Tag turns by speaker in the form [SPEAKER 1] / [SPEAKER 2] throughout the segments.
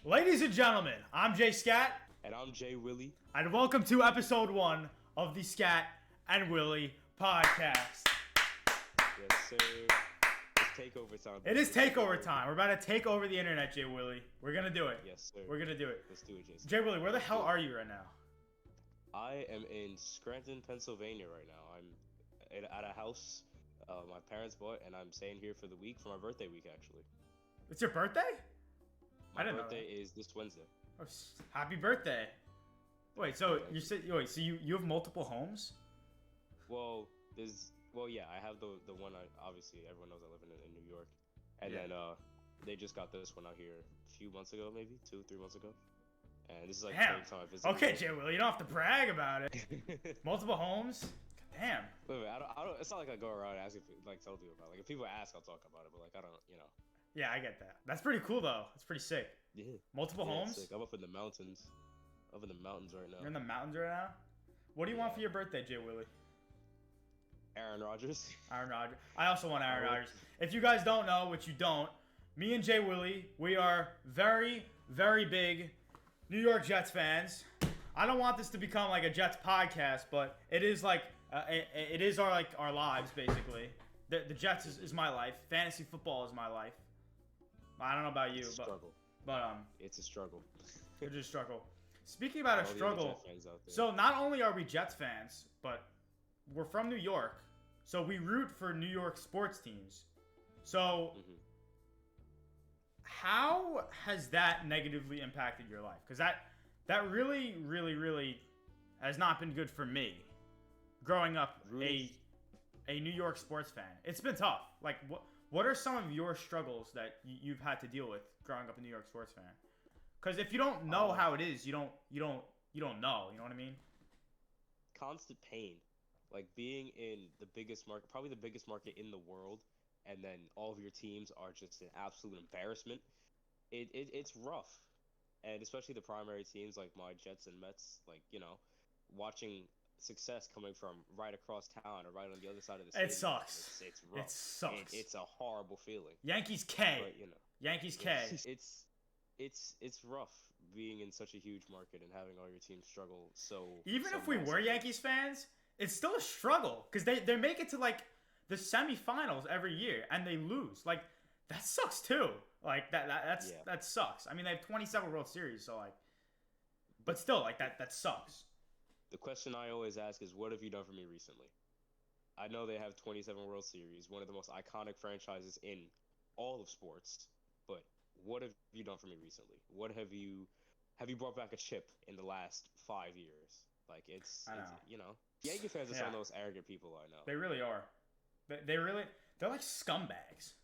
[SPEAKER 1] Ladies and gentlemen, I'm Scatt.
[SPEAKER 2] And I'm Willy.
[SPEAKER 1] And welcome to episode 1 of the Scatt and Willy podcast.
[SPEAKER 2] Yes, sir. It's takeover time.
[SPEAKER 1] It is takeover time. We're about to take over the internet, Willy. We're going to do it.
[SPEAKER 2] Yes, sir.
[SPEAKER 1] We're going to do it.
[SPEAKER 2] Let's do it,
[SPEAKER 1] Willy, where the hell are you right now?
[SPEAKER 2] I am in Scranton, Pennsylvania right now. I'm at a house my parents bought, and I'm staying here for the week, for my birthday week, actually.
[SPEAKER 1] It's your birthday?
[SPEAKER 2] My
[SPEAKER 1] I didn't
[SPEAKER 2] birthday
[SPEAKER 1] know that.
[SPEAKER 2] is this Wednesday.
[SPEAKER 1] Oh, happy birthday. Wait, so you have multiple homes?
[SPEAKER 2] Well, yeah, I have the one, obviously, everyone knows I live in New York. And then they just got this one out here a few months ago, maybe 2-3 months ago. And this is like the third time I visited.
[SPEAKER 1] Okay, Willy, you don't have to brag about it. Multiple homes? Damn.
[SPEAKER 2] Wait, I don't. It's not like I go around asking, tell people about it. Like, if people ask, I'll talk about it. But I don't,
[SPEAKER 1] Yeah, I get that. That's pretty cool, though. That's pretty sick.
[SPEAKER 2] Yeah.
[SPEAKER 1] Multiple homes?
[SPEAKER 2] Sick. I'm up in the mountains. Up in the mountains right now.
[SPEAKER 1] You're in the mountains right now? What do you want for your birthday, Willy?
[SPEAKER 2] Aaron Rodgers.
[SPEAKER 1] Aaron Rodgers. I also want Aaron Rodgers. If you guys don't know, which you don't, me and Willy, we are very, very big New York Jets fans. I don't want this to become like a Jets podcast, but it is like it is our lives basically. The Jets is my life. Fantasy football is my life. I don't know about you, but
[SPEAKER 2] it's a struggle.
[SPEAKER 1] It's a struggle. Speaking about a struggle, so not only are we Jets fans, but we're from New York, so we root for New York sports teams. So how has that negatively impacted your life? Because that really, really, really has not been good for me. Growing up a New York sports fan, it's been tough. Like what are some of your struggles that you've had to deal with growing up a New York sports fan? Because if you don't know how it is, you don't know. You know what I mean?
[SPEAKER 2] Constant pain, like being in the biggest market, probably the biggest market in the world, and then all of your teams are just an absolute embarrassment. It's rough, and especially the primary teams like my Jets and Mets. Like watching success coming from right across town or right on the other side of the stadium.
[SPEAKER 1] It sucks.
[SPEAKER 2] It's rough.
[SPEAKER 1] It sucks.
[SPEAKER 2] It's a horrible feeling.
[SPEAKER 1] Yankees K.
[SPEAKER 2] But,
[SPEAKER 1] Yankees K.
[SPEAKER 2] It's rough being in such a huge market and having all your teams struggle.
[SPEAKER 1] Even if we were Yankees fans, it's still a struggle because they make it to like the semifinals every year and they lose. Like that sucks too. Like that sucks. I mean, they have 27 World Series, so like, but still, like that sucks.
[SPEAKER 2] The question I always ask is, what have you done for me recently? I know they have 27 World Series, one of the most iconic franchises in all of sports, but what have you done for me recently? What have you brought back a chip in the last 5 years? Like
[SPEAKER 1] I know.
[SPEAKER 2] Yankee fans are some of the most arrogant people I know.
[SPEAKER 1] They really are. They're like scumbags.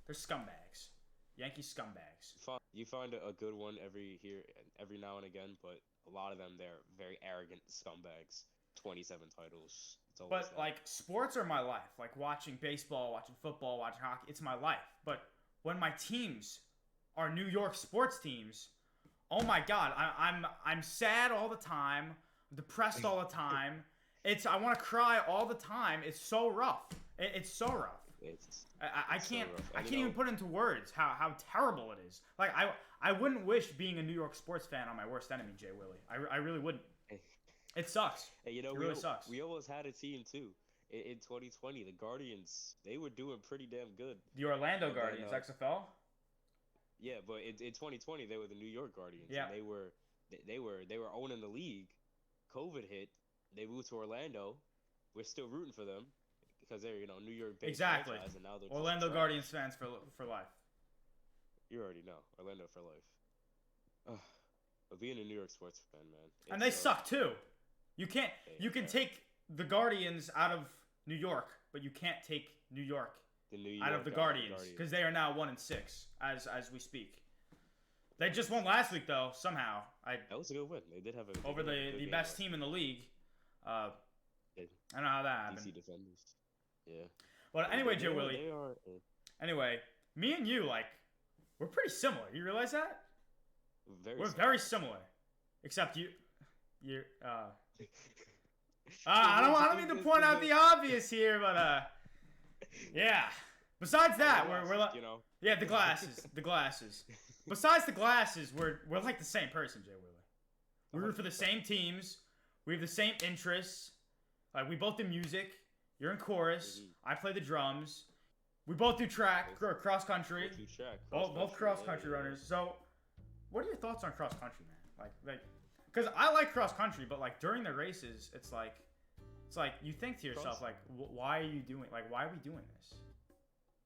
[SPEAKER 1] They're scumbags. Yankee scumbags.
[SPEAKER 2] You find a good one every now and again, but a lot of them, they're very arrogant scumbags. 27 titles.
[SPEAKER 1] But like sports are my life. Like watching baseball, watching football, watching hockey, it's my life. But when my teams are New York sports teams, oh my God, I'm sad all the time, I'm depressed all the time. I want to cry all the time. It's so rough. It's so rough. I can't even put into words how terrible it is. Like I wouldn't wish being a New York sports fan on my worst enemy, Willy. I really wouldn't. It sucks.
[SPEAKER 2] Hey,
[SPEAKER 1] it really sucks.
[SPEAKER 2] We almost had a team too in 2020. The Guardians, they were doing pretty damn good.
[SPEAKER 1] The Orlando Guardians, XFL.
[SPEAKER 2] Yeah, but in 2020 they were the New York Guardians.
[SPEAKER 1] Yeah.
[SPEAKER 2] And they were owning the league. COVID hit. They moved to Orlando. We're still rooting for them because they're New York based
[SPEAKER 1] exactly.
[SPEAKER 2] franchise, and now they're
[SPEAKER 1] Orlando Guardians fans for life.
[SPEAKER 2] You already know Orlando for life. But being a New York sports fan, man,
[SPEAKER 1] and they suck too. You can take the Guardians out of New York, but you can't take New York out of the Guardians because they are now 1-6 as we speak. They just won last week though. Somehow,
[SPEAKER 2] that was a good win. They did have
[SPEAKER 1] over the best team in the league. I don't know how that happened.
[SPEAKER 2] DC Defenders. Yeah.
[SPEAKER 1] But anyway, Willy. Anyway, me and you, like, we're pretty similar. You realize that? We're very similar, except you're. I don't mean to point out the obvious here, but yeah. Besides that, we're like, Yeah, the glasses. The glasses. Besides the glasses, we're like the same person, Jay Willy. We root for the same teams. We have the same interests. Like we both do music. You're in chorus. I play the drums. We both do track, cross country.
[SPEAKER 2] Both do track,
[SPEAKER 1] Both cross country runners. So, what are your thoughts on cross country, man? Like, because I like cross country, but like during the races, it's like you think to yourself, like, why are you doing? Like, why are we doing this?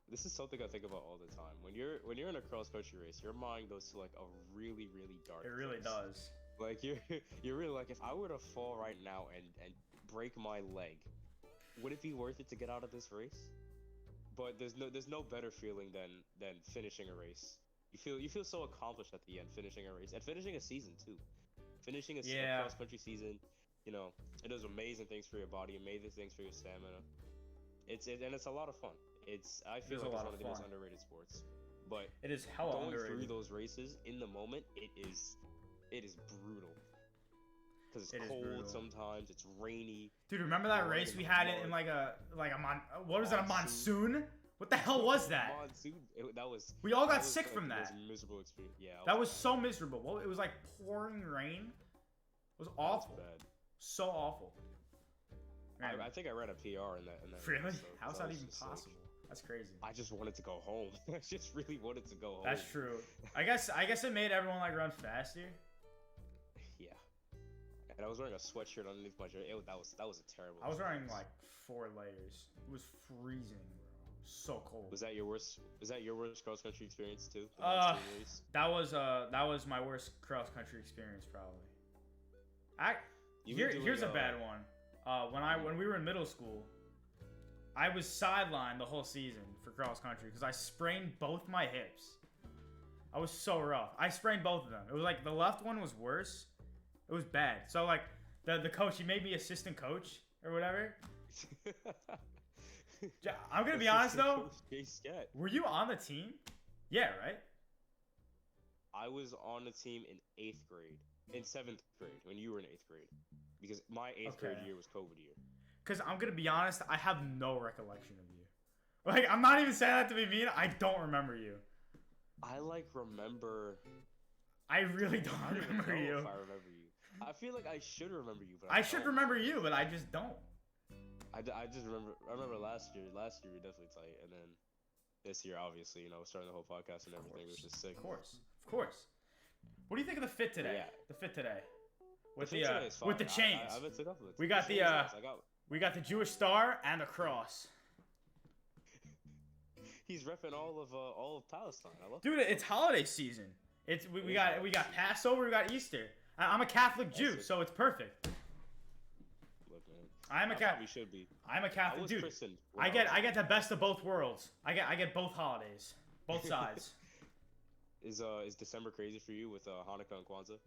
[SPEAKER 2] This is something I think about all the time. When you're in a cross country race, your mind goes to like a really dark.
[SPEAKER 1] It really
[SPEAKER 2] place.
[SPEAKER 1] does.
[SPEAKER 2] Like you're really like, if I were to fall right now and break my leg, would it be worth it to get out of this race? But there's no better feeling than finishing a race. You feel so accomplished at the end, finishing a race and finishing a season too. Finishing a cross country season, you know, it does amazing things for your body, amazing things for your stamina. It's a lot of fun. I feel like it's one of the most underrated sports. But
[SPEAKER 1] it is hella underrated.
[SPEAKER 2] Going through those races in the moment, it is brutal. Because it's cold sometimes, it's rainy.
[SPEAKER 1] Dude, remember that race we had it in like a monsoon? What the hell was that?
[SPEAKER 2] Monsoon.
[SPEAKER 1] We all got sick from that.
[SPEAKER 2] It was a miserable experience. Yeah.
[SPEAKER 1] That was so miserable. Well, it was like pouring rain. It was awful.
[SPEAKER 2] Bad.
[SPEAKER 1] So awful.
[SPEAKER 2] I think I read a PR in that.
[SPEAKER 1] Really? How's that even possible? That's crazy.
[SPEAKER 2] I just wanted to go home. I just really wanted to go home.
[SPEAKER 1] That's true. I guess it made everyone like run faster.
[SPEAKER 2] Yeah. And I was wearing a sweatshirt underneath my shirt. That was a terrible.
[SPEAKER 1] I was wearing like 4 layers. It was freezing, bro. So cold.
[SPEAKER 2] Was that your worst cross country experience too?
[SPEAKER 1] That was my worst cross country experience probably. Here's a bad one. When we were in middle school, I was sidelined the whole season for cross country because I sprained both my hips. I was so rough. I sprained both of them. It was like the left one was worse. It was bad. So like the coach, he made me assistant coach or whatever. I'm gonna be honest though.
[SPEAKER 2] Scatt.
[SPEAKER 1] Were you on the team? Yeah, right.
[SPEAKER 2] I was on the team in 8th grade, in 7th grade when you were in 8th grade, because my 8th grade year was COVID year.
[SPEAKER 1] Because I'm gonna be honest, I have no recollection of you. Like, I'm not even saying that to be mean. I don't remember you.
[SPEAKER 2] I remember.
[SPEAKER 1] I really don't remember you.
[SPEAKER 2] If I remember you, I feel like I should remember you, but
[SPEAKER 1] I should remember you, but I just don't.
[SPEAKER 2] I just remember. I remember last year. Last year we were definitely tight, and then this year, obviously, you know, starting the whole podcast and everything was just sick.
[SPEAKER 1] Of course. What do you think of the fit today?
[SPEAKER 2] Yeah.
[SPEAKER 1] The fit today. With
[SPEAKER 2] the
[SPEAKER 1] with the chains.
[SPEAKER 2] I took off of it.
[SPEAKER 1] We got we got the Jewish star and the cross.
[SPEAKER 2] He's repping all of Palestine. I love.
[SPEAKER 1] Dude, it's holiday season. We got Passover. We got Easter. I'm a Catholic Jew, so it's perfect.
[SPEAKER 2] Look, man.
[SPEAKER 1] I'm a Catholic.
[SPEAKER 2] We should be.
[SPEAKER 1] I'm a Catholic dude. I get the best of both worlds. I get both holidays, both sides.
[SPEAKER 2] Is December crazy for you with Hanukkah and Kwanzaa?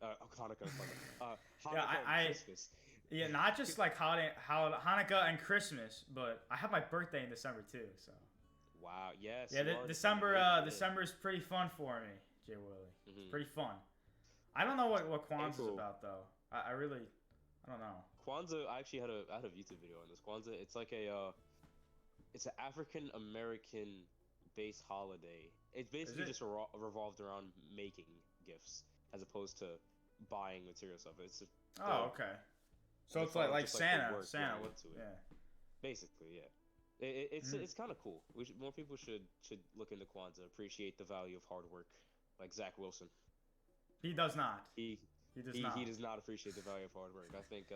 [SPEAKER 2] Hanukkah and Kwanzaa.
[SPEAKER 1] Hanukkah
[SPEAKER 2] and Christmas.
[SPEAKER 1] Yeah, not just like Hanukkah and Christmas, but I have my birthday in December too. So.
[SPEAKER 2] Wow. Yes.
[SPEAKER 1] Yeah, December is pretty fun for me, Jay Willy.
[SPEAKER 2] Mm-hmm.
[SPEAKER 1] Pretty fun. I don't know what Kwanzaa's about though. I don't know.
[SPEAKER 2] Kwanzaa, I actually had a YouTube video on this. Kwanzaa, it's like it's an African American based holiday. It's basically just revolved around making gifts as opposed to buying material stuff.
[SPEAKER 1] Okay. So it's like Santa. Santa. Yeah.
[SPEAKER 2] Basically, yeah. It's kind of cool. More people should look into Kwanzaa, appreciate the value of hard work, like Zach Wilson.
[SPEAKER 1] He does not.
[SPEAKER 2] He does not appreciate the value of hard work. I think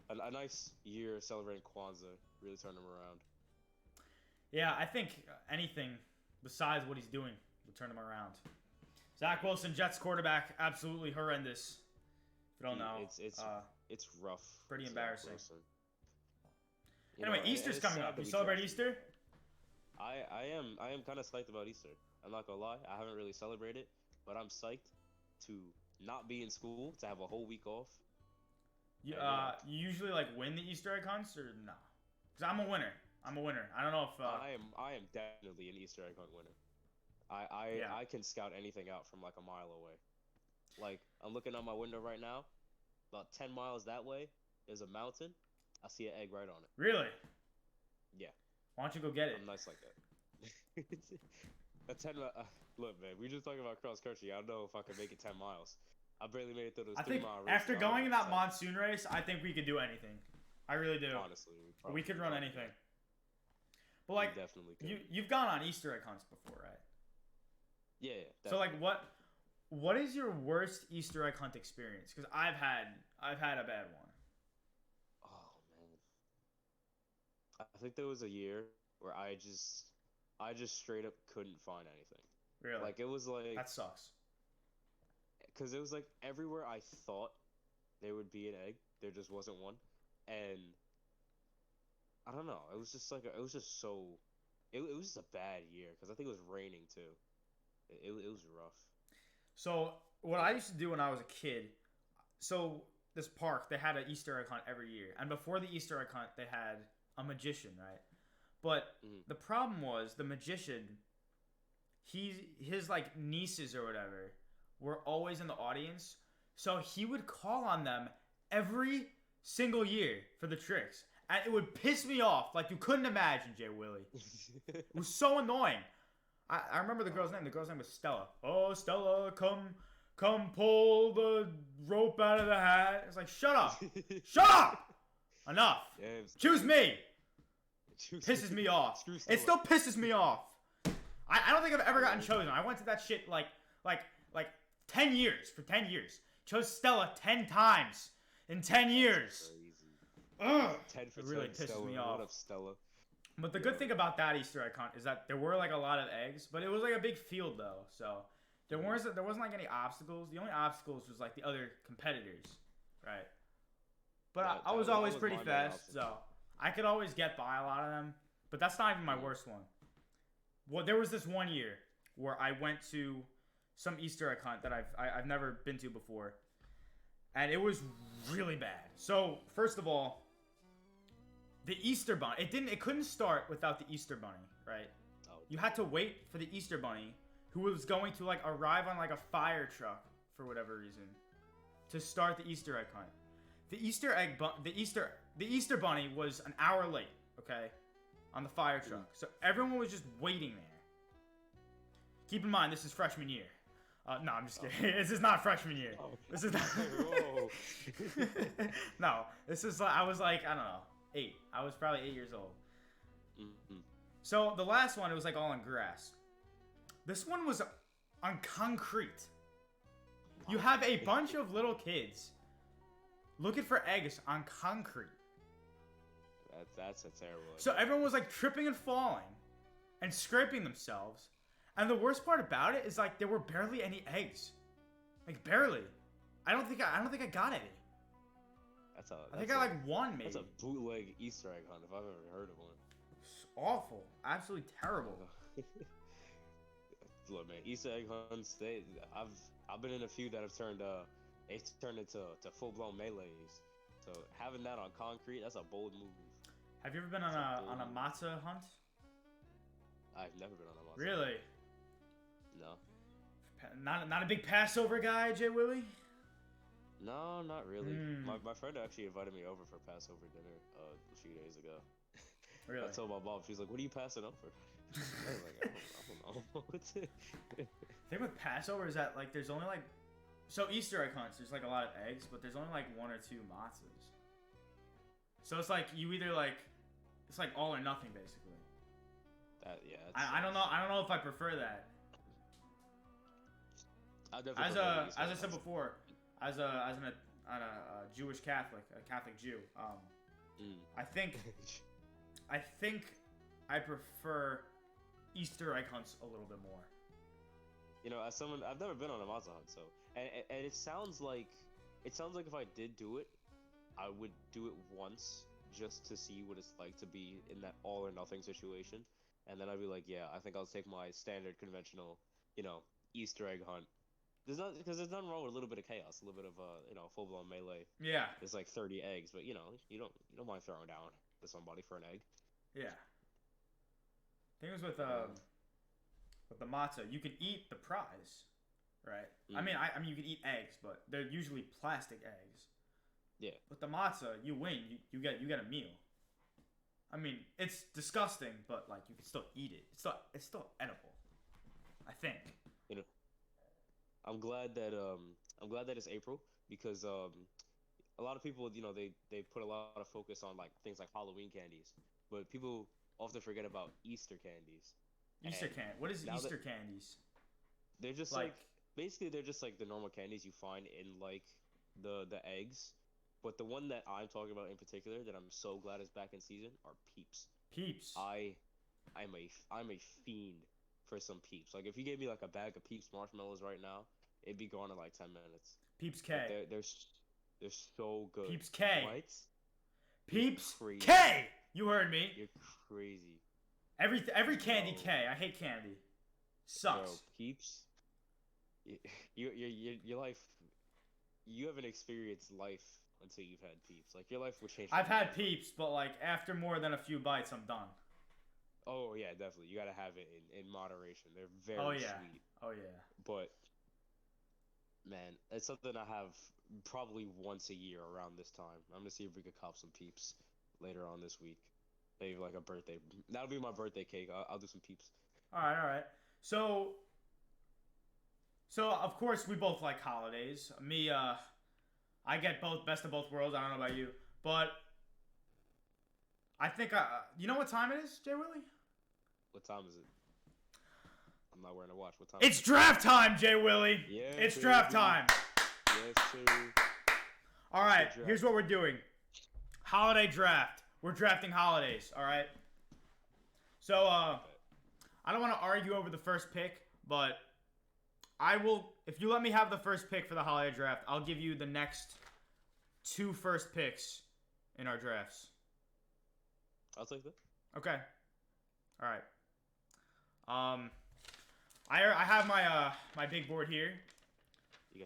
[SPEAKER 2] a nice year celebrating Kwanzaa really turned him around.
[SPEAKER 1] Yeah, I think anything besides what he's doing will turn him around. Zach Wilson, Jets quarterback, absolutely horrendous. If you don't know,
[SPEAKER 2] it's rough.
[SPEAKER 1] Pretty embarrassing. Anyway, Easter's coming up. You celebrate Easter?
[SPEAKER 2] I am kind of psyched about Easter. I'm not gonna lie. I haven't really celebrated, but I'm psyched to not be in school, to have a whole week off.
[SPEAKER 1] You usually like win the Easter egg hunts or no? Because I'm a winner. I don't know if
[SPEAKER 2] I am definitely an Easter egg hunt winner. I can scout anything out from like a mile away. Like, I'm looking out my window right now. About 10 miles that way, there's a mountain. I see an egg right on it.
[SPEAKER 1] Really?
[SPEAKER 2] Yeah.
[SPEAKER 1] Why don't you go get it?
[SPEAKER 2] I'm nice like that. Look, man, we just talking about cross country. I don't know if I can make it 10 miles. I barely made it through those
[SPEAKER 1] I
[SPEAKER 2] 3
[SPEAKER 1] think
[SPEAKER 2] mile races.
[SPEAKER 1] after going in that
[SPEAKER 2] 10.
[SPEAKER 1] monsoon race, I think we could do anything. I really do.
[SPEAKER 2] Honestly,
[SPEAKER 1] We could run
[SPEAKER 2] probably
[SPEAKER 1] anything.
[SPEAKER 2] could.
[SPEAKER 1] But
[SPEAKER 2] We
[SPEAKER 1] like,
[SPEAKER 2] definitely could.
[SPEAKER 1] you've gone on Easter egg hunts before, right?
[SPEAKER 2] Yeah.
[SPEAKER 1] So like,
[SPEAKER 2] definitely.
[SPEAKER 1] what is your worst Easter egg hunt experience? Because I've had a bad one.
[SPEAKER 2] Oh man. I think there was a year where I just straight up couldn't find anything.
[SPEAKER 1] Really?
[SPEAKER 2] Like it was like
[SPEAKER 1] That sucks.
[SPEAKER 2] because it was like everywhere I thought there would be an egg, there just wasn't one, and I don't know. It was just like it was just so. It was just a bad year because I think it was raining too. It was rough.
[SPEAKER 1] So what I used to do when I was a kid, so this park they had an Easter egg hunt every year, and before the Easter egg hunt they had a magician, right? But the problem was the magician, his like nieces or whatever were always in the audience, so he would call on them every single year for the tricks, and it would piss me off like you couldn't imagine, Jay Willy. It was so annoying. I remember the girl's name. The girl's name was Stella. Oh, Stella, come pull the rope out of the hat. It's like, shut up. Shut up. Enough.
[SPEAKER 2] Yeah,
[SPEAKER 1] Choose me. Pisses me off. It still pisses me off. I don't think I've ever gotten chosen. I went to that shit like 10 years. For 10 years. Chose Stella 10 times in 10 years. Ugh.
[SPEAKER 2] 10 for
[SPEAKER 1] It really
[SPEAKER 2] 10,
[SPEAKER 1] pisses
[SPEAKER 2] Stella.
[SPEAKER 1] me
[SPEAKER 2] What
[SPEAKER 1] off.
[SPEAKER 2] up, Stella?
[SPEAKER 1] But the good thing about that Easter egg hunt is that there were like a lot of eggs, but it was like a big field though, so there wasn't like any obstacles. The only obstacles was like the other competitors, right? But
[SPEAKER 2] Yeah,
[SPEAKER 1] I was
[SPEAKER 2] that
[SPEAKER 1] always
[SPEAKER 2] was
[SPEAKER 1] pretty
[SPEAKER 2] my main
[SPEAKER 1] fast,
[SPEAKER 2] obstacle.
[SPEAKER 1] so I could always get by a lot of them. But that's not even my worst one. Well, there was this one year where I went to some Easter egg hunt that I've never been to before, and it was really bad. So first of all, the Easter bunny. It couldn't start without the Easter bunny, right?
[SPEAKER 2] Oh,
[SPEAKER 1] You had to wait for the Easter bunny, who was going to like arrive on like a fire truck for whatever reason, to start the Easter egg hunt. The Easter bunny was an hour late, okay, on the fire truck. So everyone was just waiting there. Keep in mind, this is freshman year. No, I'm just kidding. This is not freshman year.
[SPEAKER 2] Oh.
[SPEAKER 1] This is not.
[SPEAKER 2] Whoa.
[SPEAKER 1] No, this is. I was like, I don't know, 8. I was probably 8 years old.
[SPEAKER 2] Mhm.
[SPEAKER 1] So the last one, it was like all on grass. This one was on concrete. You have a bunch of little kids looking for eggs on concrete.
[SPEAKER 2] That's a terrible idea.
[SPEAKER 1] So everyone was like tripping and falling and scraping themselves. And the worst part about it is like there were barely any eggs. Like barely. I don't think I got any. I think I like one maybe.
[SPEAKER 2] That's a bootleg Easter egg hunt if I've ever heard of one.
[SPEAKER 1] It's awful. Absolutely terrible.
[SPEAKER 2] Look, man, Easter egg hunts. I've been in a few that have turned into full blown melees. So having that on concrete, that's a bold move.
[SPEAKER 1] Have you ever been on a matzah hunt?
[SPEAKER 2] I've never been on a matzah.
[SPEAKER 1] Really?
[SPEAKER 2] No.
[SPEAKER 1] Not a big Passover guy, Jay Willy?
[SPEAKER 2] No, not really.
[SPEAKER 1] Mm.
[SPEAKER 2] My friend actually invited me over for Passover dinner a few days ago.
[SPEAKER 1] Really?
[SPEAKER 2] I told my mom, she's like, "What are you passing over?" I was like, I don't know. What's it?
[SPEAKER 1] The thing with Passover is that like there's only like Easter egg hunts. There's like a lot of eggs, but there's only like 1 or 2 matzahs. So it's like you either like it's like all or nothing basically. I don't know. I don't know if I prefer that. As I said before, as a Jewish Catholic, a Catholic Jew, I think I prefer Easter egg hunts a little bit more.
[SPEAKER 2] You know, as someone, I've never been on a matzah hunt, so and it sounds like if I did do it, I would do it once just to see what it's like to be in that all or nothing situation, and then I'd be like, yeah, I think I'll take my standard conventional, Easter egg hunt. There's nothing wrong with a little bit of chaos, a little bit of full blown melee.
[SPEAKER 1] Yeah.
[SPEAKER 2] There's like 30 eggs, but you don't mind throwing down to somebody for an egg.
[SPEAKER 1] Yeah. Thing is with the matzah, you can eat the prize, right?
[SPEAKER 2] Mm.
[SPEAKER 1] I mean, you can eat eggs, but they're usually plastic eggs.
[SPEAKER 2] Yeah.
[SPEAKER 1] With the matzah, you win. You get a meal. I mean, it's disgusting, but like you can still eat it. It's still edible. I think.
[SPEAKER 2] You know, I'm glad that it's April because a lot of people, they put a lot of focus on like things like Halloween candies, but people often forget about Easter candies.
[SPEAKER 1] Easter
[SPEAKER 2] And
[SPEAKER 1] candy. What is
[SPEAKER 2] now that
[SPEAKER 1] Easter candies?
[SPEAKER 2] they're just
[SPEAKER 1] Like,
[SPEAKER 2] basically they're just like the normal candies you find in like the eggs, but the one that I'm talking about in particular that I'm so glad is back in season are Peeps.
[SPEAKER 1] Peeps.
[SPEAKER 2] I'm a fiend for some Peeps. Like if you gave me like a bag of Peeps marshmallows right now, it'd be gone in like 10 minutes.
[SPEAKER 1] Peeps K.
[SPEAKER 2] Like they're so good.
[SPEAKER 1] Peeps K.
[SPEAKER 2] What?
[SPEAKER 1] Peeps
[SPEAKER 2] Crazy.
[SPEAKER 1] K. You heard me.
[SPEAKER 2] You're crazy.
[SPEAKER 1] Every candy
[SPEAKER 2] Bro.
[SPEAKER 1] K. I hate candy. Sucks.
[SPEAKER 2] Bro, Peeps. Your life. You haven't experienced life until you've had Peeps. Like your life will change.
[SPEAKER 1] I've had Peeps, but like after more than a few bites, I'm done.
[SPEAKER 2] Oh yeah, definitely. You gotta have it in moderation. They're very sweet.
[SPEAKER 1] Oh yeah.
[SPEAKER 2] But man, it's something I have probably once a year around this time. I'm gonna see if we could cop some Peeps later on this week. Maybe like a birthday. That'll be my birthday cake. I'll do some Peeps.
[SPEAKER 1] All right. So of course we both like holidays. Me, I get both best of both worlds. I don't know about you, but I think you know what time it is, Jay Willy?
[SPEAKER 2] What time is it? I'm not wearing a watch. What time?
[SPEAKER 1] It's draft time, Jay Willy.
[SPEAKER 2] Yeah.
[SPEAKER 1] It's draft time.
[SPEAKER 2] Yes, sir.
[SPEAKER 1] All right. Here's what we're doing. Holiday draft. We're drafting holidays. All right. So I don't want to argue over the first pick, but I will. If you let me have the first pick for the holiday draft, I'll give you the next 2 first picks in our drafts.
[SPEAKER 2] I'll take that.
[SPEAKER 1] Okay. All right. I have my big board here,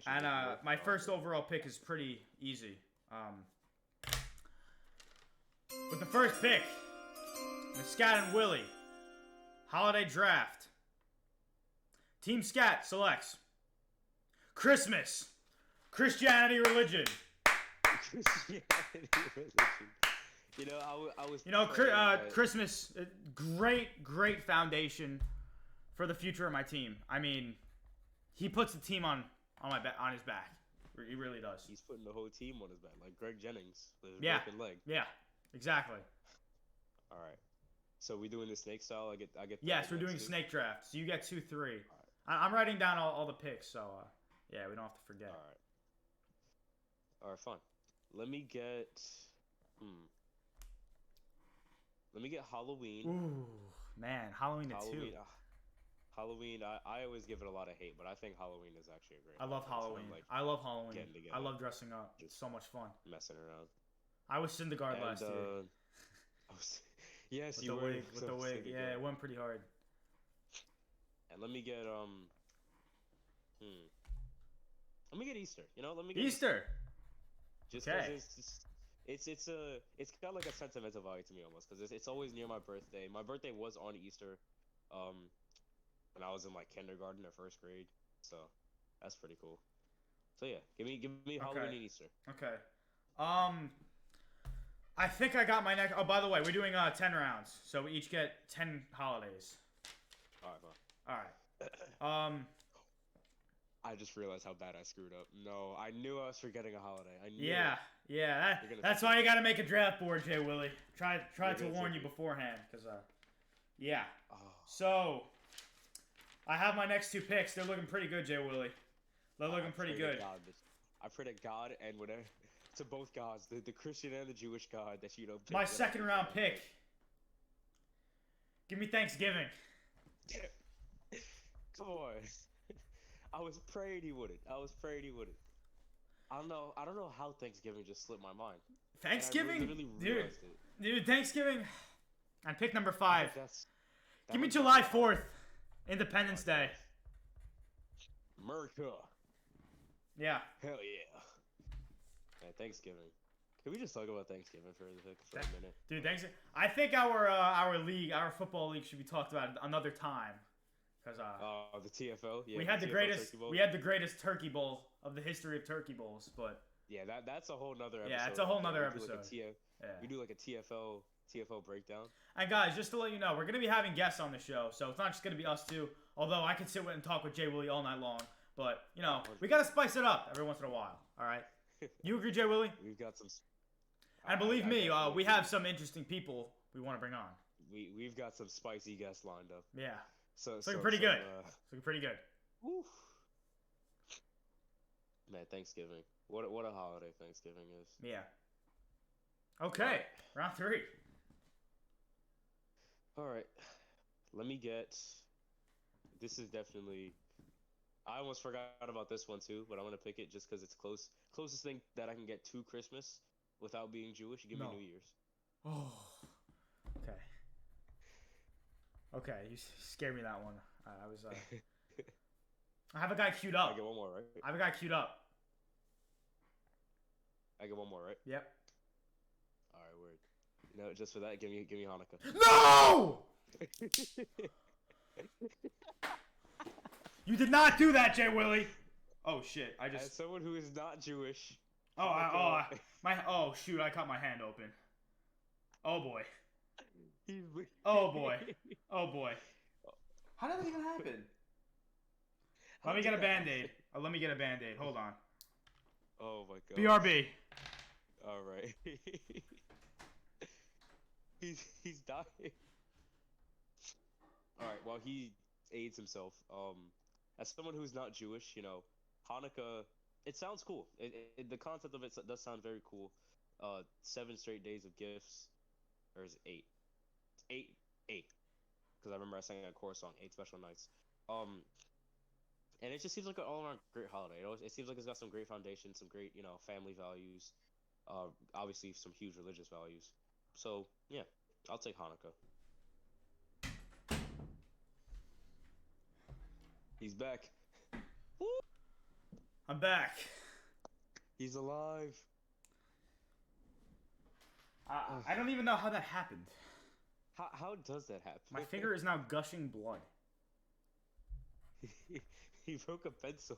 [SPEAKER 1] and my first overall pick is pretty easy. With the first pick, the Scatt and Willy holiday draft. Team Scatt selects Christmas, Christianity, religion.
[SPEAKER 2] Christianity, religion. You know, I was.
[SPEAKER 1] Christmas, great foundation for the future of my team. I mean, he puts the team on his back. He really does.
[SPEAKER 2] He's putting the whole team on his back, like Greg Jennings with his broken leg.
[SPEAKER 1] Yeah, exactly.
[SPEAKER 2] All right. So we doing the snake style? I get.
[SPEAKER 1] Yes, we're doing snake draft. So you get 2, 3. Right. I'm writing down all the picks, so yeah, we don't have to forget.
[SPEAKER 2] All right, fine. Let me get. Let me get Halloween.
[SPEAKER 1] Ooh, man, Halloween at 2.
[SPEAKER 2] Halloween, I always give it a lot of hate, but I think Halloween is actually a great.
[SPEAKER 1] I love Halloween. I love Halloween. I love dressing up. It's so much fun.
[SPEAKER 2] Messing around.
[SPEAKER 1] I was Syndergaard last year.
[SPEAKER 2] Yes,
[SPEAKER 1] with
[SPEAKER 2] you
[SPEAKER 1] the
[SPEAKER 2] were.
[SPEAKER 1] wig. With the wig. Yeah, it went pretty hard.
[SPEAKER 2] And let me get Let me get Easter. You know, let me get
[SPEAKER 1] Easter.
[SPEAKER 2] Just because it's got like a sentimental value to me almost because it's always near my birthday. My birthday was on Easter, when I was in like kindergarten or first grade. So that's pretty cool. So yeah, give me Halloween and Easter.
[SPEAKER 1] Okay. I think I got my next. Oh, by the way, we're doing 10 rounds, so we each get 10 holidays.
[SPEAKER 2] All right, fine.
[SPEAKER 1] All right.
[SPEAKER 2] I just realized how bad I screwed up. No, I knew I was forgetting a holiday. I knew.
[SPEAKER 1] Yeah. That's why you got to make a draft board, Jay Willy. Try to warn you beforehand, because yeah. Oh. So I have my next 2 picks. They're looking pretty good, Jay Willy. They're looking pretty good.
[SPEAKER 2] I pray to God and whatever. To both gods, the Christian and the Jewish God, that you don't.
[SPEAKER 1] My second round pick. Give me Thanksgiving.
[SPEAKER 2] Come on. I was praying he wouldn't. I don't know how Thanksgiving just slipped my mind.
[SPEAKER 1] Thanksgiving, dude, Thanksgiving. On pick number 5. Give me
[SPEAKER 2] July
[SPEAKER 1] July 4th, Independence Day.
[SPEAKER 2] America.
[SPEAKER 1] Yeah.
[SPEAKER 2] Hell yeah. Thanksgiving. Can we just talk about Thanksgiving for a minute?
[SPEAKER 1] Dude, Thanksgiving. I think our league, our football league, should be talked about another time. Cause
[SPEAKER 2] the TFL. Yeah,
[SPEAKER 1] we had the greatest turkey bowl of the history of turkey bowls, but
[SPEAKER 2] yeah, that's a whole nother episode.
[SPEAKER 1] Yeah, it's a whole nother episode.
[SPEAKER 2] We do like a TFL breakdown.
[SPEAKER 1] And guys, just to let you know, we're gonna be having guests on the show, so it's not just gonna be us 2. Although I could sit and talk with Jay Willy all night long, but you know we gotta spice it up every once in a while. All right, you agree, Jay Willy?
[SPEAKER 2] We've got some.
[SPEAKER 1] And believe me,
[SPEAKER 2] definitely
[SPEAKER 1] we
[SPEAKER 2] agree.
[SPEAKER 1] have some interesting people we want to bring on.
[SPEAKER 2] We've got some spicy guests lined up.
[SPEAKER 1] Yeah,
[SPEAKER 2] So
[SPEAKER 1] it's looking pretty good. It's looking pretty good.
[SPEAKER 2] Woo. Man, Thanksgiving. What a holiday Thanksgiving is.
[SPEAKER 1] Yeah. Okay, round 3.
[SPEAKER 2] All right, let me get. This is definitely. I almost forgot about this one too, but I'm gonna pick it just because it's closest thing that I can get to Christmas without being Jewish. Give me New Year's.
[SPEAKER 1] Oh. Okay. Okay, you scared me that one. I was. I have a guy queued up.
[SPEAKER 2] I get one more, right?
[SPEAKER 1] I have a guy queued up.
[SPEAKER 2] I get one more, right?
[SPEAKER 1] Yep.
[SPEAKER 2] All right, word. You know, just for that, give me Hanukkah.
[SPEAKER 1] No! You did not do that, Jay Willy. Oh shit!
[SPEAKER 2] As someone who is not Jewish.
[SPEAKER 1] Oh shoot! I cut my hand open. Oh boy. Oh boy. Oh boy.
[SPEAKER 3] How did that even happen?
[SPEAKER 1] Let me get a Band-Aid. Let me get a Band-Aid. Hold on.
[SPEAKER 2] Oh my god.
[SPEAKER 1] BRB.
[SPEAKER 2] All right. he's dying. All right. While he aids himself, as someone who's not Jewish, you know, Hanukkah. It sounds cool. The concept of it does sound very cool. 7 straight days of gifts, or is it 8? 8. Because I remember I sang a chorus song, 8 special nights. And it just seems like an all-around great holiday. It seems like it's got some great foundation, some great, you know, family values. Obviously, some huge religious values. So, yeah, I'll take Hanukkah. He's back. Woo!
[SPEAKER 1] I'm back.
[SPEAKER 2] He's alive.
[SPEAKER 1] I don't even know how that happened.
[SPEAKER 2] How does that happen?
[SPEAKER 1] My finger is now gushing blood.
[SPEAKER 2] He broke a pencil.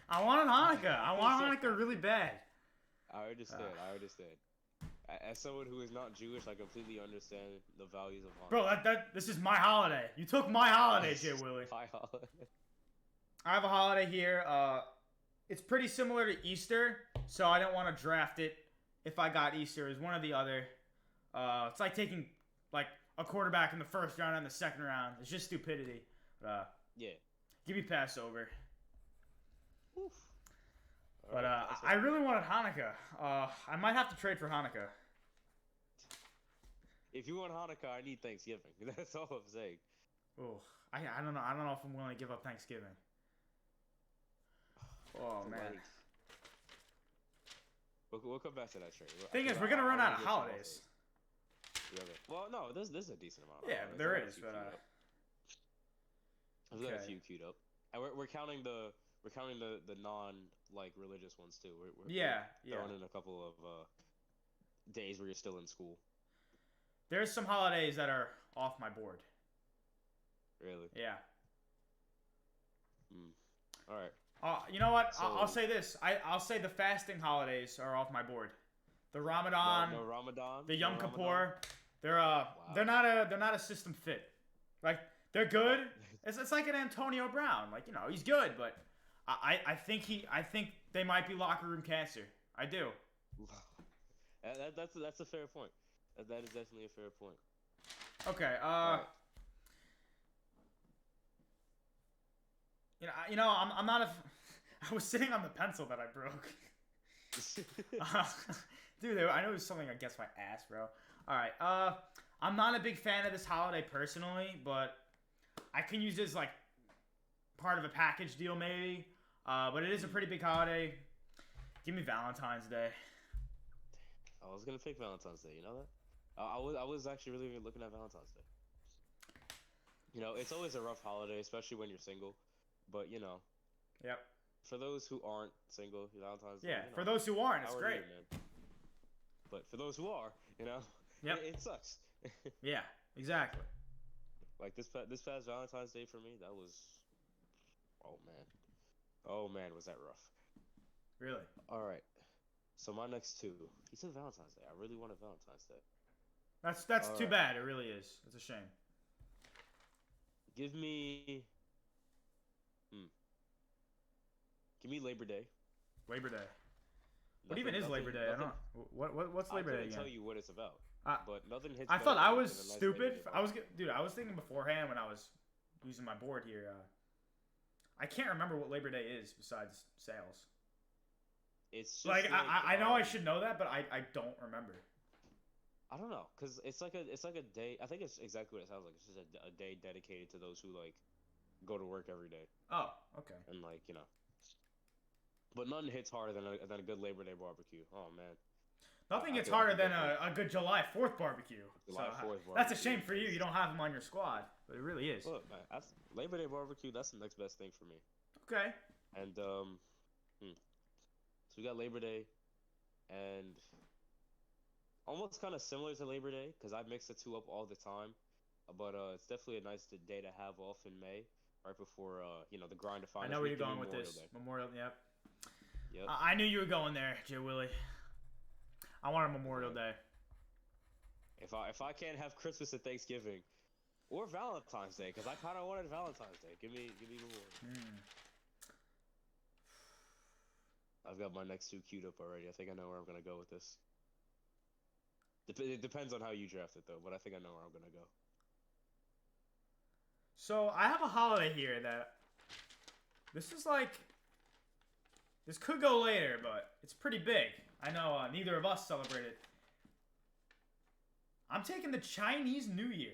[SPEAKER 1] I wanted Hanukkah. I want Hanukkah really bad.
[SPEAKER 2] I understand. As someone who is not Jewish, I completely understand the values of Hanukkah.
[SPEAKER 1] Bro, this is my holiday. You took my holiday, Jay Willy.
[SPEAKER 2] My holiday.
[SPEAKER 1] I have a holiday here. It's pretty similar to Easter, so I don't want to draft it. If I got Easter, it's one or the other. It's like taking like a quarterback in the first round and the second round. It's just stupidity.
[SPEAKER 2] Yeah.
[SPEAKER 1] Give me Passover.
[SPEAKER 2] Oof.
[SPEAKER 1] But I really wanted Hanukkah. I might have to trade for Hanukkah.
[SPEAKER 2] If you want Hanukkah, I need Thanksgiving. That's all I'm saying.
[SPEAKER 1] Oh, I don't know. I don't know if I'm willing to give up Thanksgiving. Oh man.
[SPEAKER 2] We'll come back to that trade.
[SPEAKER 1] Thing is, we're gonna run out of holidays.
[SPEAKER 2] Really? Well, no, there's a decent amount.
[SPEAKER 1] Yeah, there is, but
[SPEAKER 2] I've got a few queued up, and we're counting the non like religious ones too. We're throwing in a couple of days where you're still in school.
[SPEAKER 1] There's some holidays that are off my board.
[SPEAKER 2] Really?
[SPEAKER 1] Yeah.
[SPEAKER 2] All right.
[SPEAKER 1] You know what? So, I'll say this. I'll say the fasting holidays are off my board. The Ramadan,
[SPEAKER 2] no Ramadan,
[SPEAKER 1] the Yom Kippur, they're not a system fit. Like they're good. It's like an Antonio Brown. Like you know he's good, but I think they might be locker room cancer. I do.
[SPEAKER 2] That's a fair point. That is definitely a fair point.
[SPEAKER 1] Okay.
[SPEAKER 2] Right.
[SPEAKER 1] You know, I'm not a. I was sitting on the pencil that I broke. Dude, I know it was something against my ass, bro. All right. I'm not a big fan of this holiday personally, but I can use this like part of a package deal maybe. But it is a pretty big holiday. Give me Valentine's Day.
[SPEAKER 2] I was gonna pick Valentine's Day. You know that? I was actually really looking at Valentine's Day. You know, it's always a rough holiday, especially when you're single. But you know.
[SPEAKER 1] Yep.
[SPEAKER 2] For those who aren't single, Valentine's Day.
[SPEAKER 1] Yeah.
[SPEAKER 2] You know,
[SPEAKER 1] for those who aren't, it's great.
[SPEAKER 2] Man? But for those who are, you know,
[SPEAKER 1] yep.
[SPEAKER 2] it sucks.
[SPEAKER 1] Yeah. Exactly.
[SPEAKER 2] Like this past Valentine's Day for me, that was. Oh man, was that rough?
[SPEAKER 1] Really?
[SPEAKER 2] All right. So my next two. He said Valentine's Day. I really wanted Valentine's Day.
[SPEAKER 1] That's too bad. It really is. It's a shame.
[SPEAKER 2] Give me. Hmm. Give me Labor Day.
[SPEAKER 1] Labor Day. What
[SPEAKER 2] Nothing,
[SPEAKER 1] even is
[SPEAKER 2] nothing,
[SPEAKER 1] Labor Day? I
[SPEAKER 2] nothing.
[SPEAKER 1] don't. What's Labor Day
[SPEAKER 2] I couldn't
[SPEAKER 1] again?
[SPEAKER 2] tell you what it's about,
[SPEAKER 1] Uh,
[SPEAKER 2] but nothing hits.
[SPEAKER 1] I thought
[SPEAKER 2] better
[SPEAKER 1] I was
[SPEAKER 2] than a nice
[SPEAKER 1] stupid.
[SPEAKER 2] Labor Day
[SPEAKER 1] Dude. I was thinking beforehand when I was using my board here. I can't remember what Labor Day is besides sales.
[SPEAKER 2] It's just
[SPEAKER 1] Like I know I
[SPEAKER 2] um,
[SPEAKER 1] should know that, but I don't remember.
[SPEAKER 2] I don't know, cause it's like a day. I think it's exactly what it sounds like. It's just a day dedicated to those who like go to work every day
[SPEAKER 1] Oh, okay.
[SPEAKER 2] and like But nothing hits harder than a good Labor Day barbecue. Oh man,
[SPEAKER 1] Nothing gets
[SPEAKER 2] I
[SPEAKER 1] harder
[SPEAKER 2] could
[SPEAKER 1] than
[SPEAKER 2] go for
[SPEAKER 1] a good July 4th barbecue.
[SPEAKER 2] July
[SPEAKER 1] So,
[SPEAKER 2] 4th
[SPEAKER 1] that's a
[SPEAKER 2] barbecue.
[SPEAKER 1] shame for you. You don't have them on your squad, but it really is.
[SPEAKER 2] Look, man, that's Labor Day barbecue. That's the next best thing for me.
[SPEAKER 1] Okay.
[SPEAKER 2] And so we got Labor Day, and almost kind of similar to Labor Day because I mix the two up all the time. But it's definitely a nice day to have off in May, right before the grind of
[SPEAKER 1] I
[SPEAKER 2] finals.
[SPEAKER 1] know where you're
[SPEAKER 2] week and
[SPEAKER 1] going with
[SPEAKER 2] Memorial
[SPEAKER 1] this.
[SPEAKER 2] Day.
[SPEAKER 1] Memorial, yep.
[SPEAKER 2] Yep.
[SPEAKER 1] I knew you were going there, Joe Willy. I want a Memorial Day.
[SPEAKER 2] If I can't have Christmas and Thanksgiving, or Valentine's Day, because I kind of wanted Valentine's Day. Give me Memorial. I've got my next two queued up already. I think I know where I'm gonna go with this. It depends on how you draft it though, but I think I know where I'm gonna go.
[SPEAKER 1] So I have a holiday here that this is like this could go later, but it's pretty big. I know neither of us celebrate it. I'm taking the Chinese New Year.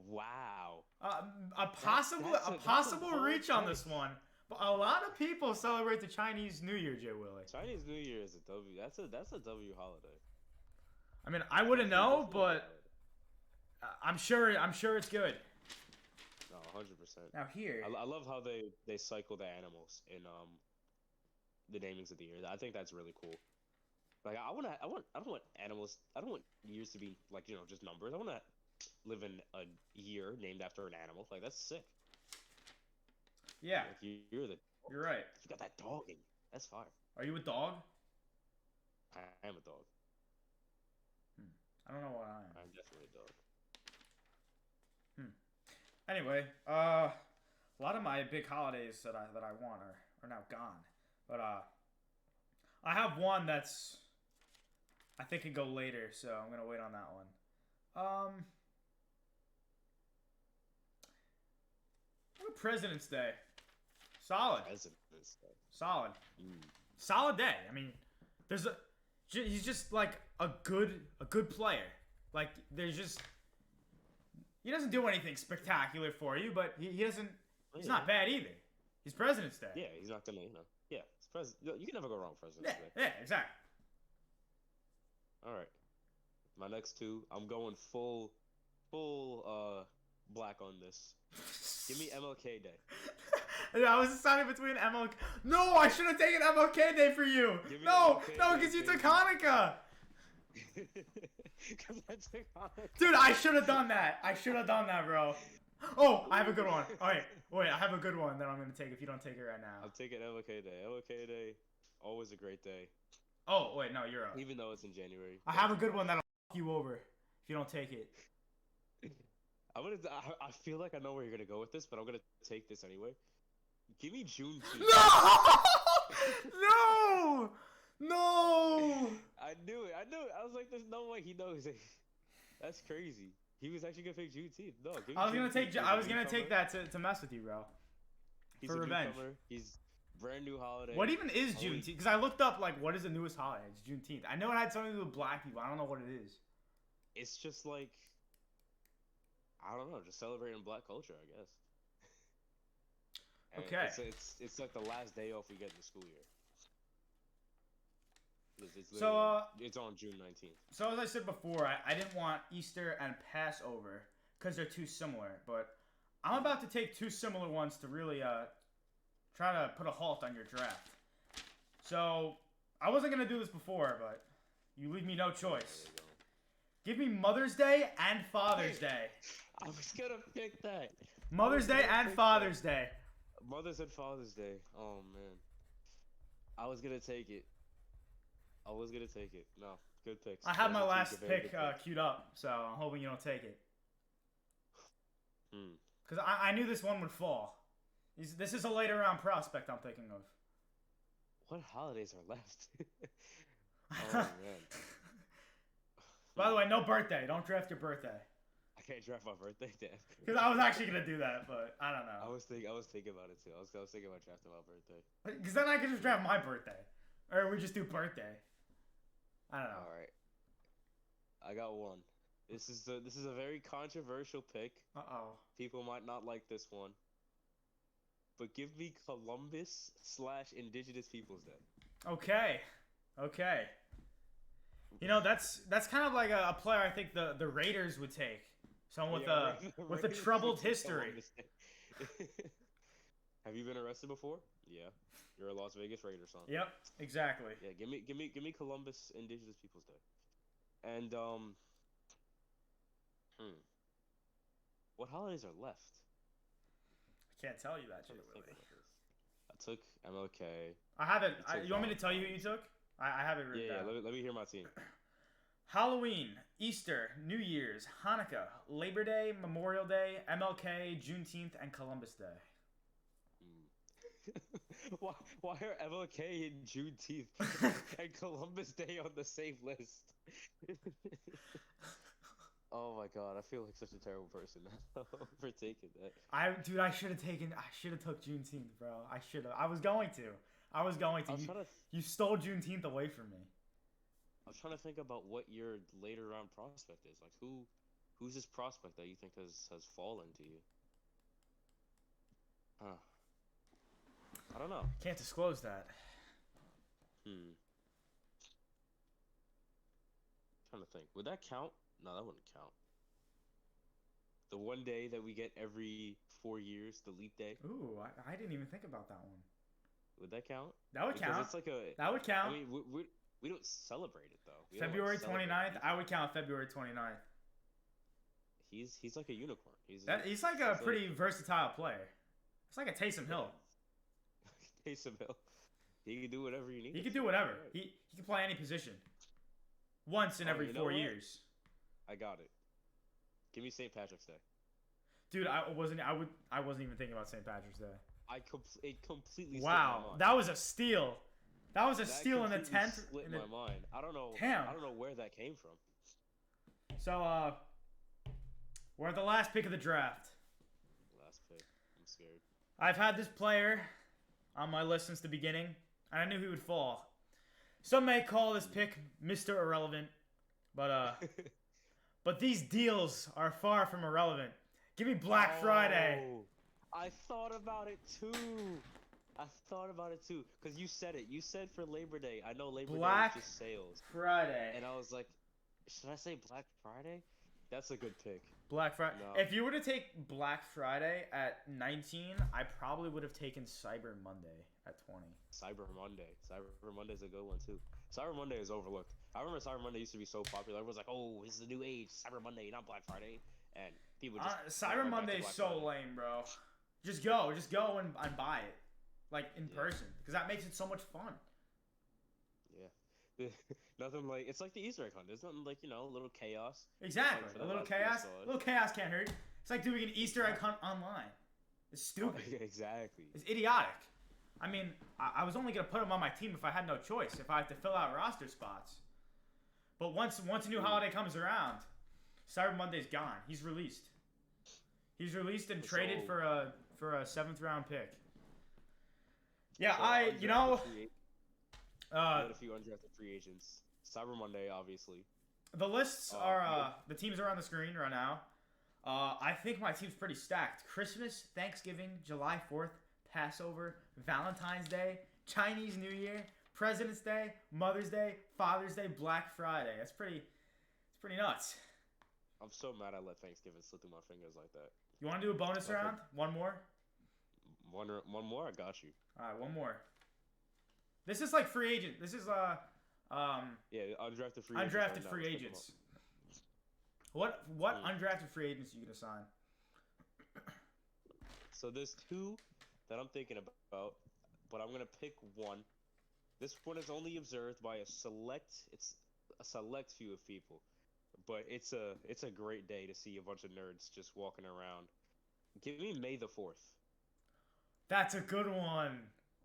[SPEAKER 2] Wow.
[SPEAKER 1] A possible
[SPEAKER 2] bold
[SPEAKER 1] reach on
[SPEAKER 2] take.
[SPEAKER 1] this one, but a lot of people celebrate the Chinese New Year, Joe Willy.
[SPEAKER 2] Chinese New Year is a W. That's a W holiday.
[SPEAKER 1] I mean, I wouldn't know,
[SPEAKER 2] Definitely a W
[SPEAKER 1] but I'm sure it's good.
[SPEAKER 2] holiday. No, 100%.
[SPEAKER 1] Now here,
[SPEAKER 2] I love how they cycle the animals in the namings of the year. I think that's really cool. Like I don't want animals. I don't want years to be like just numbers. I want to live in a year named after an animal. Like that's sick.
[SPEAKER 1] yeah,
[SPEAKER 2] Like
[SPEAKER 1] you're right.
[SPEAKER 2] you got that dog in you. That's fire.
[SPEAKER 1] Are you a dog?
[SPEAKER 2] I am a dog.
[SPEAKER 1] I don't know what I am.
[SPEAKER 2] I'm definitely a dog.
[SPEAKER 1] Anyway, a lot of my big holidays that I want are now gone, but I have one that's I think could go later, so I'm gonna wait on that one. President's Day, solid,
[SPEAKER 2] President's Day.
[SPEAKER 1] solid,
[SPEAKER 2] Mm.
[SPEAKER 1] solid day. I mean, he's just like a good player. Like he doesn't do anything spectacular for you, but he doesn't. He's not bad either. He's President's Day.
[SPEAKER 2] Yeah, he's not gonna Yeah, it's president. You can never go wrong with President's
[SPEAKER 1] Yeah,
[SPEAKER 2] Day.
[SPEAKER 1] yeah, exactly.
[SPEAKER 2] All right. My next two, I'm going full black on this. Give me MLK Day.
[SPEAKER 1] Yeah, I was deciding between MLK. No, I should have taken MLK Day for you.
[SPEAKER 2] Give me
[SPEAKER 1] No,
[SPEAKER 2] MLK
[SPEAKER 1] no,
[SPEAKER 2] Day,
[SPEAKER 1] because you took
[SPEAKER 2] baby.
[SPEAKER 1] Hanukkah.
[SPEAKER 2] Because that's iconic.
[SPEAKER 1] Dude, I should have done that. I should have done that, bro. Oh, I have a good one. All right, wait, I have a good one that I'm gonna take if you don't take it right now.
[SPEAKER 2] I'm taking MLK Day. MLK Day, always a great day,
[SPEAKER 1] Oh, wait, no, you're up.
[SPEAKER 2] even though it's in January.
[SPEAKER 1] I have a good one that'll fuck you over if you don't take it.
[SPEAKER 2] I feel like I know where you're gonna go with this, but I'm gonna take this anyway. Give me Juneteenth.
[SPEAKER 1] No! No! No!
[SPEAKER 2] I knew it. I was like, there's no way he knows it. That's crazy. He was actually gonna pick Juneteenth. No, give me
[SPEAKER 1] I was gonna
[SPEAKER 2] Juneteenth.
[SPEAKER 1] take.
[SPEAKER 2] He's
[SPEAKER 1] I
[SPEAKER 2] a
[SPEAKER 1] was gonna take
[SPEAKER 2] newcomer.
[SPEAKER 1] that to mess with you, bro.
[SPEAKER 2] He's
[SPEAKER 1] for
[SPEAKER 2] a
[SPEAKER 1] revenge.
[SPEAKER 2] newcomer. He's brand new holiday.
[SPEAKER 1] What even is
[SPEAKER 2] Oh,
[SPEAKER 1] Juneteenth? Because I looked up like what is the newest holiday? It's Juneteenth. I know it had something to do with black people. I don't know what it is.
[SPEAKER 2] It's just like, I don't know, just celebrating black culture, I guess. And
[SPEAKER 1] Okay.
[SPEAKER 2] It's like the last day off we get in the school year. It's
[SPEAKER 1] So,
[SPEAKER 2] literally- it's on June 19th.
[SPEAKER 1] So as I said before, I didn't want Easter and Passover because they're too similar. But I'm about to take two similar ones to really try to put a halt on your draft. So I wasn't gonna do this before, but you leave me no choice.
[SPEAKER 2] There you go.
[SPEAKER 1] Give me Mother's Day and Father's Day.
[SPEAKER 2] I was gonna pick that.
[SPEAKER 1] Mother's Day and Father's Day.
[SPEAKER 2] Mother's and Father's Day. Oh man. I was gonna take it. No, good picks.
[SPEAKER 1] I have my
[SPEAKER 2] Those are two
[SPEAKER 1] last
[SPEAKER 2] very
[SPEAKER 1] pick
[SPEAKER 2] good picks.
[SPEAKER 1] queued up, so I'm hoping you don't take it. Because I knew this one would fall. This is a later round prospect I'm thinking of.
[SPEAKER 2] What holidays are left? Oh man.
[SPEAKER 1] By the way, no birthday. Don't draft your birthday.
[SPEAKER 2] I can't draft my birthday, Dan.
[SPEAKER 1] Because I was actually gonna do that, but I don't
[SPEAKER 2] I
[SPEAKER 1] know.
[SPEAKER 2] was thinking about it too. I was thinking about drafting my birthday.
[SPEAKER 1] Because then I could just draft my birthday, or we just do birthday. I don't know.
[SPEAKER 2] All right. I got one. This is a very controversial pick. People might not like this one. But give me Columbus / Indigenous Peoples Day.
[SPEAKER 1] Okay. You know, that's kind of like a player I think the Raiders would take. Someone with a troubled history.
[SPEAKER 2] Have you been arrested before? Yeah. You're a Las Vegas Raiders fan.
[SPEAKER 1] Yep, exactly.
[SPEAKER 2] Yeah, give me Columbus Indigenous Peoples Day. And what holidays are left?
[SPEAKER 1] I can't tell you that,
[SPEAKER 2] I'm trying to think
[SPEAKER 1] Willy.
[SPEAKER 2] about this. I took MLK.
[SPEAKER 1] I have it.
[SPEAKER 2] I took
[SPEAKER 1] You want me to tell you who you took? I have it written
[SPEAKER 2] Yeah,
[SPEAKER 1] down.
[SPEAKER 2] let me hear my team.
[SPEAKER 1] Halloween, Easter, New Year's, Hanukkah, Labor Day, Memorial Day, MLK, Juneteenth, and Columbus Day.
[SPEAKER 2] Why are MLK and Juneteenth and Columbus Day on the same list? Oh my god, I feel like such a terrible person now for taking that.
[SPEAKER 1] I should have took Juneteenth, bro. I was going to. You stole Juneteenth away from me.
[SPEAKER 2] I was trying to think about what your later round prospect is. Like who's this prospect that you think has fallen to you? Huh. I don't know.
[SPEAKER 1] Can't disclose that.
[SPEAKER 2] Trying to think. Would that count? No, that wouldn't count. The one day that we get every 4 years, the leap day.
[SPEAKER 1] Ooh, I didn't even think about that one.
[SPEAKER 2] Would that count?
[SPEAKER 1] That would count.
[SPEAKER 2] It's like
[SPEAKER 1] That would count.
[SPEAKER 2] I mean, we don't celebrate it though.
[SPEAKER 1] February 29th. I would count February 29th.
[SPEAKER 2] He's like a unicorn.
[SPEAKER 1] He's like a pretty versatile player. It's like a Taysom Hill.
[SPEAKER 2] Taysom Hill. He can do whatever you need.
[SPEAKER 1] He can do whatever. He can play any position. Once in every 4 years.
[SPEAKER 2] I got it. Give me St. Patrick's Day.
[SPEAKER 1] Dude, I wasn't even thinking about St. Patrick's Day.
[SPEAKER 2] It completely.
[SPEAKER 1] Wow,
[SPEAKER 2] slipped my mind.
[SPEAKER 1] that was a steal. That was a steal in the
[SPEAKER 2] completely
[SPEAKER 1] 10th.
[SPEAKER 2] Slipped my mind. I don't know.
[SPEAKER 1] Damn.
[SPEAKER 2] I don't know where that came from.
[SPEAKER 1] So we're at the last pick of the draft.
[SPEAKER 2] Last pick. I'm scared.
[SPEAKER 1] I've had this player on my list since the beginning, and I knew he would fall. Some may call this pick Mr. Irrelevant, but these deals are far from irrelevant. Give me Black Friday.
[SPEAKER 2] I thought about it too. Because you said it. You said for Labor Day. I know Labor Day is just sales.
[SPEAKER 1] Friday.
[SPEAKER 2] And I was like, should I say Black Friday? That's a good pick.
[SPEAKER 1] Black Friday.
[SPEAKER 2] No.
[SPEAKER 1] If you were to take Black Friday at 19, I probably would have taken Cyber Monday at 20.
[SPEAKER 2] Cyber Monday's a good one too. Cyber Monday is overlooked. I remember Cyber Monday used to be so popular. Everyone's like, "Oh, this is the new age, Cyber Monday, not Black Friday." And people just
[SPEAKER 1] Cyber Monday is so lame, bro. Just go and buy it, like in person, because that makes it so much fun.
[SPEAKER 2] Yeah, nothing like it's like the Easter egg hunt. There's nothing like a little chaos.
[SPEAKER 1] Exactly, a little chaos. A little chaos can't hurt. It's like doing an Easter egg hunt online. It's stupid.
[SPEAKER 2] Exactly.
[SPEAKER 1] It's idiotic. I mean, I was only gonna put him on my team if I had no choice. If I had to fill out roster spots. But once a new holiday comes around, Cyber Monday's gone. He's released. He's released and traded for a 7th round pick. Yeah,
[SPEAKER 2] so had a few undrafted free agents. Cyber Monday, obviously.
[SPEAKER 1] The lists are the teams are on the screen right now. I think my team's pretty stacked. Christmas, Thanksgiving, July 4th, Passover, Valentine's Day, Chinese New Year, President's Day, Mother's Day, Father's Day, Black Friday. It's pretty nuts.
[SPEAKER 2] I'm so mad I let Thanksgiving slip through my fingers like that.
[SPEAKER 1] You want to do a bonus round? One more?
[SPEAKER 2] One more? I got you.
[SPEAKER 1] All right, one more. This is like free agent. This is
[SPEAKER 2] undrafted free agents.
[SPEAKER 1] Undrafted free agents. What undrafted free agents are you gonna sign?
[SPEAKER 2] So there's two that I'm thinking about, but I'm gonna pick one. This one is only observed by a select few of people, but it's a great day to see a bunch of nerds just walking around. Give me May the 4th.
[SPEAKER 1] That's a good one.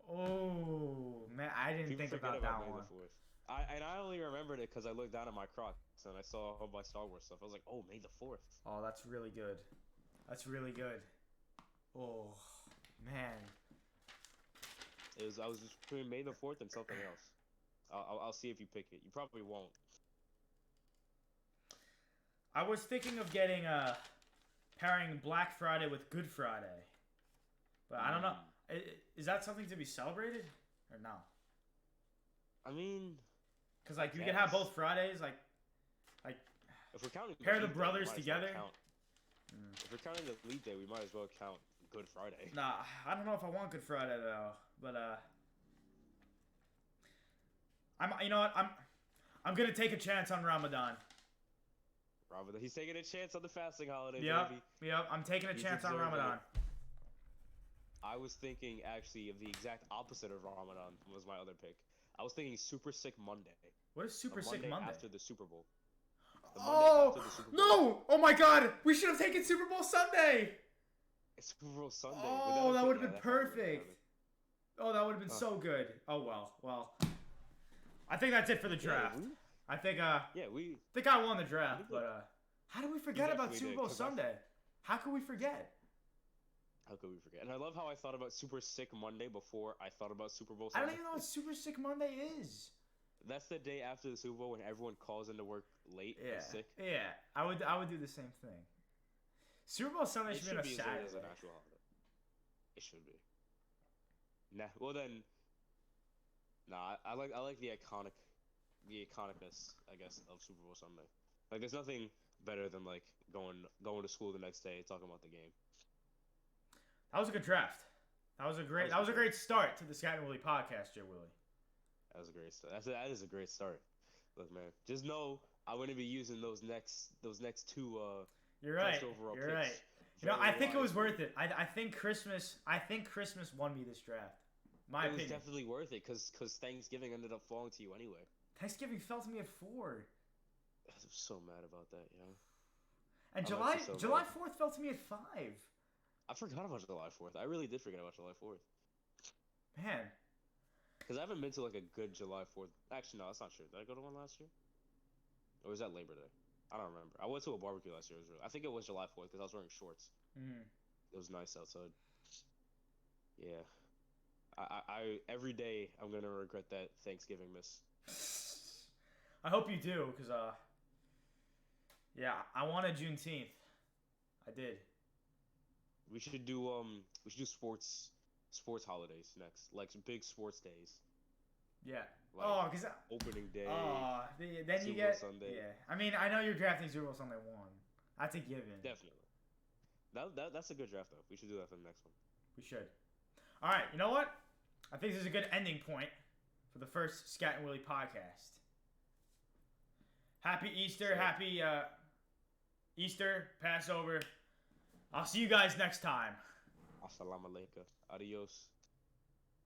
[SPEAKER 1] Oh man, I didn't
[SPEAKER 2] People
[SPEAKER 1] think
[SPEAKER 2] forget
[SPEAKER 1] about that
[SPEAKER 2] May
[SPEAKER 1] one.
[SPEAKER 2] the 4th. I only remembered it because I looked down at my Crocs and I saw all my Star Wars stuff. I was like, oh, May the 4th.
[SPEAKER 1] Oh, that's really good. That's really good. Oh man.
[SPEAKER 2] I was just between May the 4th and something else. I'll see if you pick it. You probably won't.
[SPEAKER 1] I was thinking of getting pairing Black Friday with Good Friday, but I don't know. Is that something to be celebrated or no?
[SPEAKER 2] I mean,
[SPEAKER 1] Because like you can have both Fridays, like
[SPEAKER 2] if we're counting
[SPEAKER 1] pair the
[SPEAKER 2] leap day,
[SPEAKER 1] brothers
[SPEAKER 2] we might as well
[SPEAKER 1] together.
[SPEAKER 2] count- If we're counting the leap day, we might as well count Good Friday.
[SPEAKER 1] Nah, I don't know if I want Good Friday though, but you know what, I'm gonna take a chance on Ramadan.
[SPEAKER 2] Ramadan. He's taking a chance on the fasting holiday,
[SPEAKER 1] Yep,
[SPEAKER 2] baby.
[SPEAKER 1] yep, I'm taking a
[SPEAKER 2] He's
[SPEAKER 1] chance on
[SPEAKER 2] observing
[SPEAKER 1] Ramadan.
[SPEAKER 2] it. I was thinking actually of the exact opposite of Ramadan was my other pick. I was thinking Super Sick Monday.
[SPEAKER 1] What is Super
[SPEAKER 2] The
[SPEAKER 1] Sick Monday?
[SPEAKER 2] after the Super Bowl. The Monday
[SPEAKER 1] Oh
[SPEAKER 2] after the Super Bowl.
[SPEAKER 1] no! Oh my God, we should have taken Super Bowl Sunday.
[SPEAKER 2] It's Super Bowl Sunday.
[SPEAKER 1] Oh, that would have been
[SPEAKER 2] that probably would've
[SPEAKER 1] perfect.
[SPEAKER 2] counted.
[SPEAKER 1] Oh, that would have been so good. Oh well. I think that's it for the draft.
[SPEAKER 2] Yeah,
[SPEAKER 1] I think
[SPEAKER 2] we
[SPEAKER 1] think I won the draft, but how did we forget about
[SPEAKER 2] definitely
[SPEAKER 1] Super
[SPEAKER 2] did,
[SPEAKER 1] Bowl
[SPEAKER 2] 'cause I-
[SPEAKER 1] Sunday? How could we forget?
[SPEAKER 2] How could we forget? And I love how I thought about Super Sick Monday before I thought about Super Bowl
[SPEAKER 1] I
[SPEAKER 2] Sunday.
[SPEAKER 1] don't even know what Super Sick Monday is.
[SPEAKER 2] That's the day after the Super Bowl when everyone calls into work late
[SPEAKER 1] Yeah,
[SPEAKER 2] and sick.
[SPEAKER 1] yeah. I would do the same thing. Super Bowl Sunday
[SPEAKER 2] It
[SPEAKER 1] should
[SPEAKER 2] should
[SPEAKER 1] be
[SPEAKER 2] be
[SPEAKER 1] on a
[SPEAKER 2] as late as
[SPEAKER 1] Saturday.
[SPEAKER 2] an actual holiday. It should be. Nah. Well then. Nah. I like the iconicness, I guess, of Super Bowl Sunday. Like, there's nothing better than like going to school the next day talking about the game.
[SPEAKER 1] That was a good draft. That was a great start to the Scatt and Willy podcast, Joe Willy.
[SPEAKER 2] That was a great start. That is a great start. Look, man, just know I'm gonna be using those next two.
[SPEAKER 1] You're right.
[SPEAKER 2] first overall
[SPEAKER 1] You're
[SPEAKER 2] picks
[SPEAKER 1] right. You know,
[SPEAKER 2] very
[SPEAKER 1] I think it was
[SPEAKER 2] wisely.
[SPEAKER 1] worth it. I think Christmas won me this draft. My
[SPEAKER 2] It was
[SPEAKER 1] opinion.
[SPEAKER 2] definitely worth it because Thanksgiving ended up falling to you anyway.
[SPEAKER 1] Thanksgiving fell to me at 4.
[SPEAKER 2] I was so mad about that, you know.
[SPEAKER 1] And
[SPEAKER 2] I'm
[SPEAKER 1] July
[SPEAKER 2] actually so
[SPEAKER 1] July
[SPEAKER 2] mad.
[SPEAKER 1] 4th fell to me at 5.
[SPEAKER 2] I forgot about July 4th. I really did forget about July 4th.
[SPEAKER 1] Man.
[SPEAKER 2] Because I haven't been to like a good July 4th. Actually, no, that's not true. Did I go to one last year? Or was that Labor Day? I don't remember. I went to a barbecue last year. I think it was July 4th because I was wearing shorts. It was nice outside. Yeah. I every day I'm gonna regret that Thanksgiving miss.
[SPEAKER 1] I hope you do, because yeah, I wanted Juneteenth. I did.
[SPEAKER 2] We should do sports holidays next, like some big sports days.
[SPEAKER 1] Yeah.
[SPEAKER 2] Like
[SPEAKER 1] Oh, because
[SPEAKER 2] opening day.
[SPEAKER 1] then
[SPEAKER 2] Super
[SPEAKER 1] you
[SPEAKER 2] Bowl
[SPEAKER 1] get
[SPEAKER 2] Sunday.
[SPEAKER 1] Yeah. I mean, I know you're drafting Super Bowl Sunday 1. That's a given.
[SPEAKER 2] Definitely. That's a good draft though. We should do that for the next one.
[SPEAKER 1] We should. All right. You know what? I think this is a good ending point for the first Scatt and Willy podcast. Happy Easter. Happy Easter, Passover. I'll see you guys next time.
[SPEAKER 2] Assalamu alaikum. Adios.